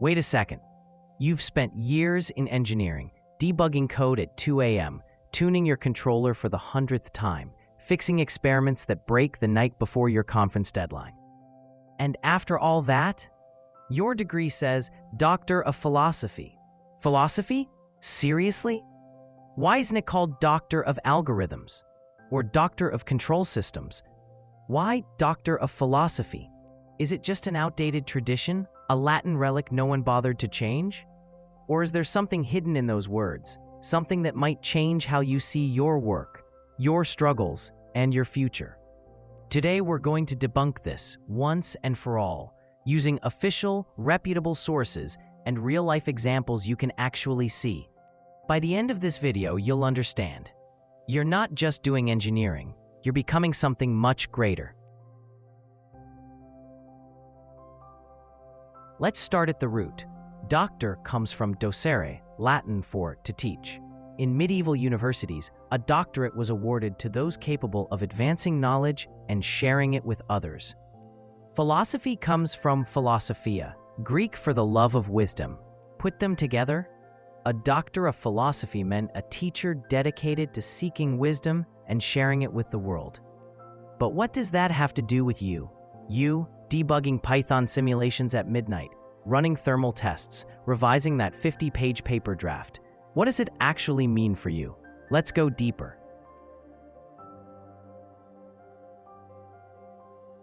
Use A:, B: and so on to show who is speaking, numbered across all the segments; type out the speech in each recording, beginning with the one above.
A: Wait a second. You've spent years in engineering, debugging code at 2 a.m., tuning your controller for the 100th time, fixing experiments that break the night before your conference deadline. And after all that, your degree says Doctor of Philosophy. Philosophy? Seriously? Why isn't it called Doctor of Algorithms? Or Doctor of Control Systems? Why Doctor of Philosophy? Is it just an outdated tradition, a Latin relic no one bothered to change? Or is there something hidden in those words, something that might change how you see your work, your struggles, and your future? Today we're going to debunk this once and for all, using official, reputable sources and real-life examples you can actually see. By the end of this video, you'll understand. You're not just doing engineering, you're becoming something much greater. Let's start at the root. Doctor comes from docere, Latin for to teach. In medieval universities, a doctorate was awarded to those capable of advancing knowledge and sharing it with others. Philosophy comes from philosophia, Greek for the love of wisdom. Put them together, a doctor of philosophy meant a teacher dedicated to seeking wisdom and sharing it with the world. But what does that have to do with you? You, debugging Python simulations at midnight, running thermal tests, revising that 50-page paper draft. What does it actually mean for you? Let's go deeper.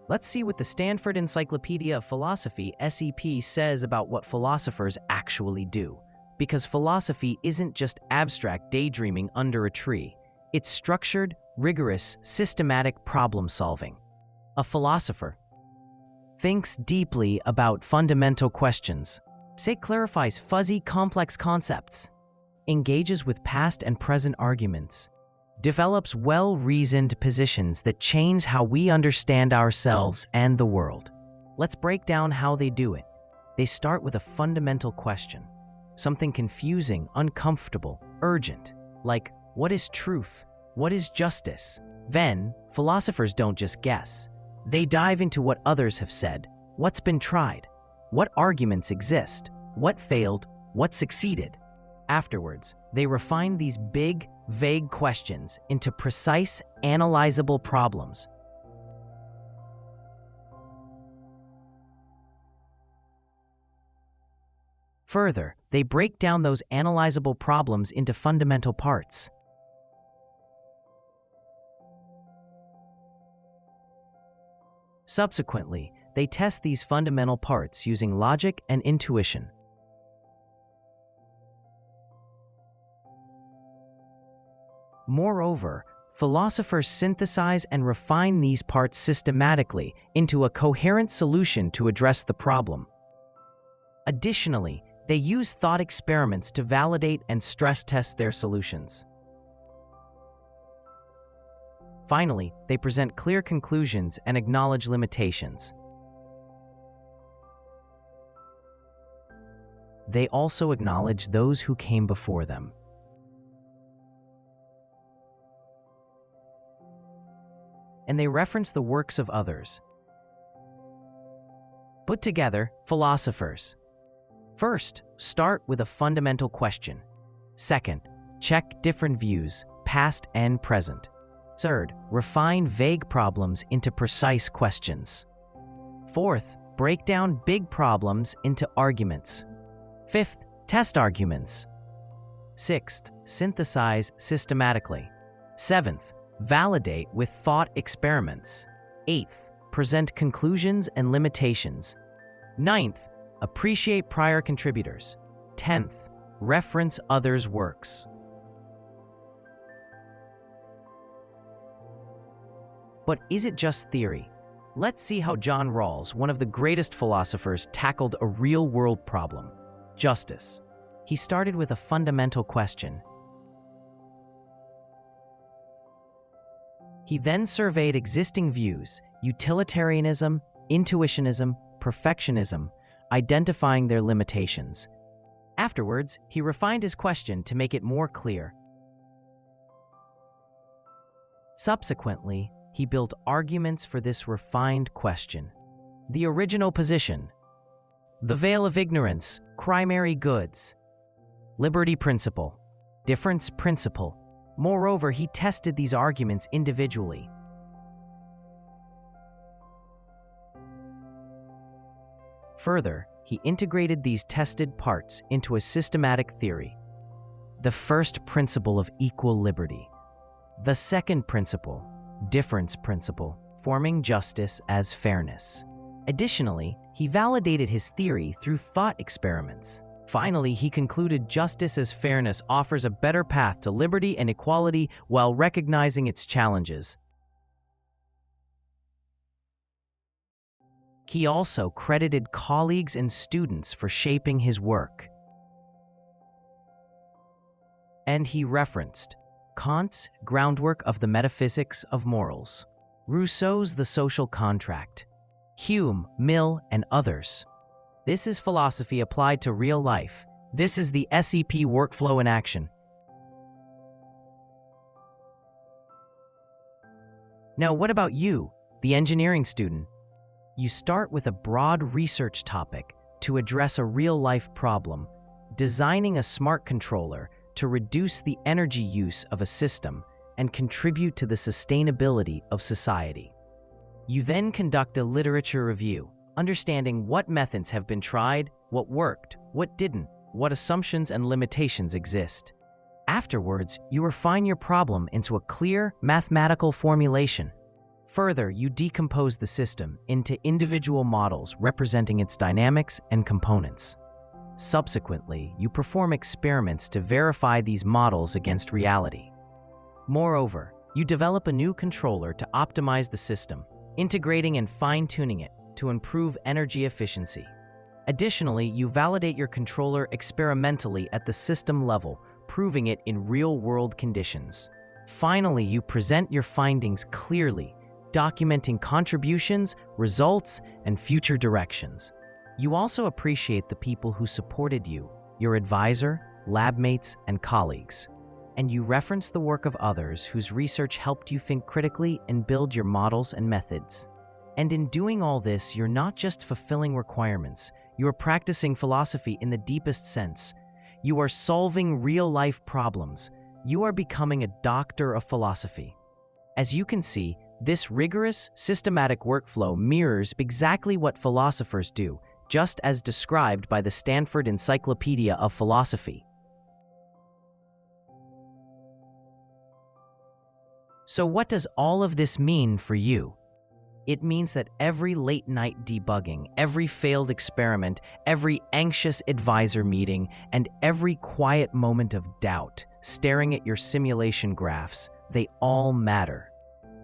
A: Let's see what the Stanford Encyclopedia of Philosophy, SEP, says about what philosophers actually do. Because philosophy isn't just abstract daydreaming under a tree. It's structured, rigorous, systematic problem-solving. A philosopher thinks deeply about fundamental questions, clarifies fuzzy, complex concepts, engages with past and present arguments, develops well-reasoned positions that change how we understand ourselves and the world. Let's break down how they do it. They start with a fundamental question, something confusing, uncomfortable, urgent, like what is truth? What is justice? Then, philosophers don't just guess. They dive into what others have said, what's been tried, what arguments exist, what failed, what succeeded. Afterwards, they refine these big, vague questions into precise, analyzable problems. Further, they break down those analyzable problems into fundamental parts. Subsequently, they test these fundamental parts using logic and intuition. Moreover, philosophers synthesize and refine these parts systematically into a coherent solution to address the problem. Additionally, they use thought experiments to validate and stress test their solutions. Finally, they present clear conclusions and acknowledge limitations. They also acknowledge those who came before them. And they reference the works of others. Put together, philosophers. First, start with a fundamental question. Second, check different views, past and present. Third, refine vague problems into precise questions. Fourth, break down big problems into arguments. Fifth, test arguments. Sixth, synthesize systematically. Seventh, validate with thought experiments. Eighth, present conclusions and limitations. Ninth, appreciate prior contributors. 10th, reference others' works. But is it just theory? Let's see how John Rawls, one of the greatest philosophers, tackled a real-world problem: justice. He started with a fundamental question. He then surveyed existing views, utilitarianism, intuitionism, perfectionism, identifying their limitations. Afterwards, he refined his question to make it more clear. Subsequently, he built arguments for this refined question. The original position: The veil of ignorance, primary goods. Liberty principle, difference principle. Moreover, he tested these arguments individually. Further, he integrated these tested parts into a systematic theory. The first principle of equal liberty. The second principle, difference principle, forming justice as fairness. Additionally, he validated his theory through thought experiments. Finally, he concluded justice as fairness offers a better path to liberty and equality while recognizing its challenges. He also credited colleagues and students for shaping his work. And he referenced Kant's Groundwork of the Metaphysics of Morals, Rousseau's The Social Contract, Hume, Mill, and others. This is philosophy applied to real life. This is the SEP workflow in action. Now, what about you, the engineering student? You start with a broad research topic to address a real-life problem, designing a smart controller to reduce the energy use of a system and contribute to the sustainability of society. You then conduct a literature review, understanding what methods have been tried, what worked, what didn't, what assumptions and limitations exist. Afterwards, you refine your problem into a clear mathematical formulation. Further, you decompose the system into individual models representing its dynamics and components. Subsequently, you perform experiments to verify these models against reality. Moreover, you develop a new controller to optimize the system, integrating and fine-tuning it to improve energy efficiency. Additionally, you validate your controller experimentally at the system level, proving it in real-world conditions. Finally, you present your findings clearly, documenting contributions, results, and future directions. You also appreciate the people who supported you, your advisor, lab mates, and colleagues. And you reference the work of others whose research helped you think critically and build your models and methods. And in doing all this, you're not just fulfilling requirements, you're practicing philosophy in the deepest sense. You are solving real-life problems. You are becoming a doctor of philosophy. As you can see, this rigorous, systematic workflow mirrors exactly what philosophers do, just as described by the Stanford Encyclopedia of Philosophy. So what does all of this mean for you? It means that every late-night debugging, every failed experiment, every anxious advisor meeting, and every quiet moment of doubt staring at your simulation graphs, they all matter.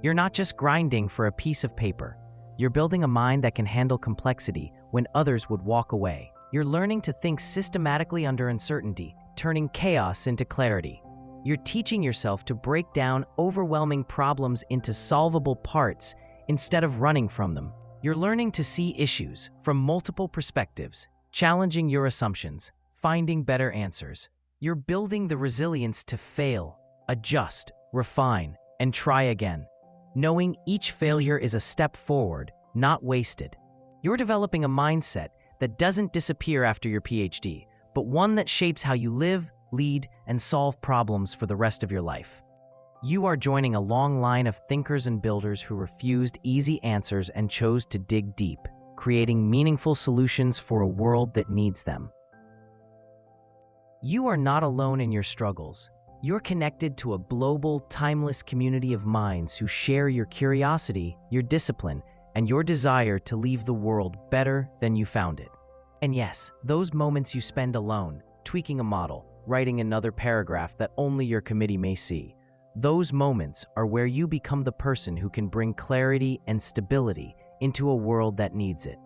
A: You're not just grinding for a piece of paper. You're building a mind that can handle complexity when others would walk away. You're learning to think systematically under uncertainty, turning chaos into clarity. You're teaching yourself to break down overwhelming problems into solvable parts instead of running from them. You're learning to see issues from multiple perspectives, challenging your assumptions, finding better answers. You're building the resilience to fail, adjust, refine, and try again, knowing each failure is a step forward, not wasted. You're developing a mindset that doesn't disappear after your PhD, but one that shapes how you live, lead, and solve problems for the rest of your life. You are joining a long line of thinkers and builders who refused easy answers and chose to dig deep, creating meaningful solutions for a world that needs them. You are not alone in your struggles. You're connected to a global, timeless community of minds who share your curiosity, your discipline, and your desire to leave the world better than you found it. And yes, those moments you spend alone, tweaking a model, writing another paragraph that only your committee may see, those moments are where you become the person who can bring clarity and stability into a world that needs it.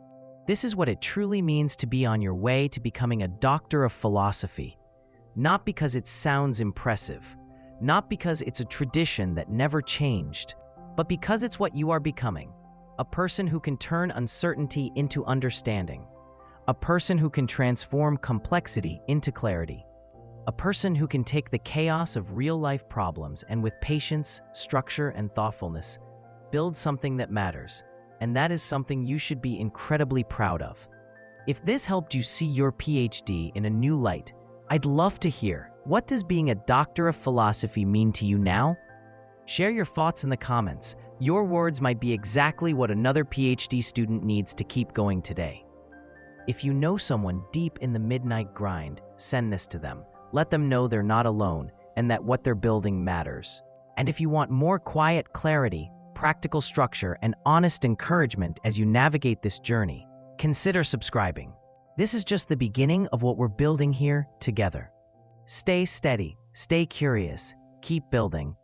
A: This is what it truly means to be on your way to becoming a doctor of philosophy. Not because it sounds impressive, not because it's a tradition that never changed, but because it's what you are becoming. A person who can turn uncertainty into understanding. A person who can transform complexity into clarity. A person who can take the chaos of real-life problems and with patience, structure, and thoughtfulness, build something that matters. And that is something you should be incredibly proud of. If this helped you see your PhD in a new light, I'd love to hear, what does being a doctor of philosophy mean to you now? Share your thoughts in the comments. Your words might be exactly what another PhD student needs to keep going today. If you know someone deep in the midnight grind, send this to them. Let them know they're not alone and that what they're building matters. And if you want more quiet clarity, practical structure, and honest encouragement as you navigate this journey, consider subscribing. This is just the beginning of what we're building here together. Stay steady, stay curious, keep building,